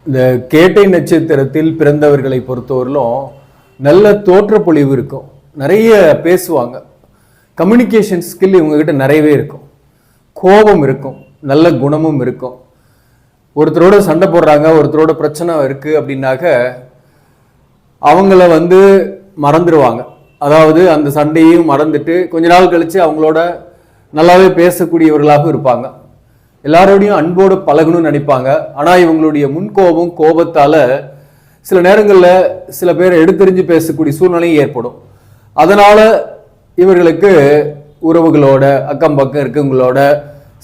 இந்த கேட்டை நட்சத்திரத்தில் பிறந்தவர்களை பொறுத்தவரையிலும் நல்ல தோற்றப்பொழிவு இருக்கும், நிறைய பேசுவாங்க, கம்யூனிகேஷன் ஸ்கில் இவங்ககிட்ட நிறையவே இருக்கும், கோபம் இருக்கும், நல்ல குணமும் இருக்கும். ஒருத்தரோட சண்டை போடுறாங்க, ஒருத்தரோட பிரச்சனை இருக்கு அப்படின்னாக்க அவங்கள மறந்துடுவாங்க. அதாவது அந்த சண்டையும் மறந்துட்டு கொஞ்ச நாள் கழிச்சு அவங்களோட நல்லாவே பேசக்கூடியவர்களாக இருப்பாங்க. எல்லாரோடையும் அன்போடு பழகணும்னு நினைப்பாங்க. ஆனால் இவங்களுடைய முன்கோபம் கோபத்தால் சில நேரங்களில் சில பேரை எடுத்தெறிஞ்சு பேசக்கூடிய சூழ்நிலையும் ஏற்படும். அதனால் இவர்களுக்கு உறவுகளோட அக்கம் பக்கம் இருக்கவங்களோட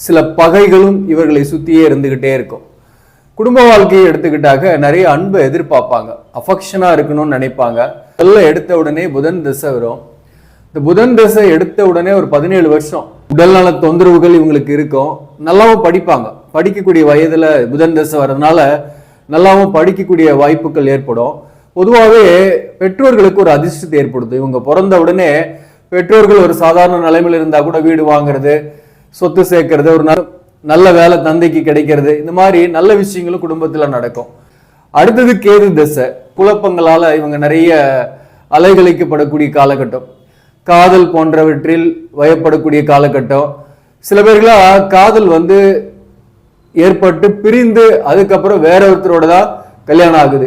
சில பகைகளும் இவர்களை சுற்றியே இருந்துக்கிட்டே இருக்கும். குடும்ப வாழ்க்கையை எடுத்துக்கிட்டாக்க நிறைய அன்பை எதிர்பார்ப்பாங்க, அஃபெக்ஷனாக இருக்கணும்னு நினைப்பாங்க. இதெல்லாம் எடுத்த உடனே புதன் திசை வரும். இந்த புதன் திசை எடுத்த உடனே ஒரு 17 வருஷம் உடல்நல தொந்தரவுகள் இவங்களுக்கு இருக்கும். நல்லாவும் படிப்பாங்க, படிக்கக்கூடிய வயதில் புதன் திசை வர்றதுனால நல்லாவும் படிக்கக்கூடிய வாய்ப்புகள் ஏற்படும். பொதுவாகவே பெற்றோர்களுக்கு ஒரு அதிர்ஷ்டத்தை ஏற்படுது. இவங்க பிறந்த உடனே பெற்றோர்கள் ஒரு சாதாரண நிலைமையில் இருந்தால் கூட வீடு வாங்குறது, சொத்து சேர்க்கறது, ஒரு நல்ல வேலை தந்தைக்கு கிடைக்கிறது, இந்த மாதிரி நல்ல விஷயங்களும் குடும்பத்தில் நடக்கும். அடுத்தது கேது திசை. குழப்பங்களால் இவங்க நிறைய அலைகழிக்கப்படக்கூடிய காலகட்டம், காதல் போன்றவற்றில் வயப்படக்கூடிய காலகட்டம். சில பேர்களா காதல் ஏற்பட்டு பிரிந்து அதுக்கப்புறம் வேற ஒருத்தரோட தான் கல்யாணம் ஆகுது.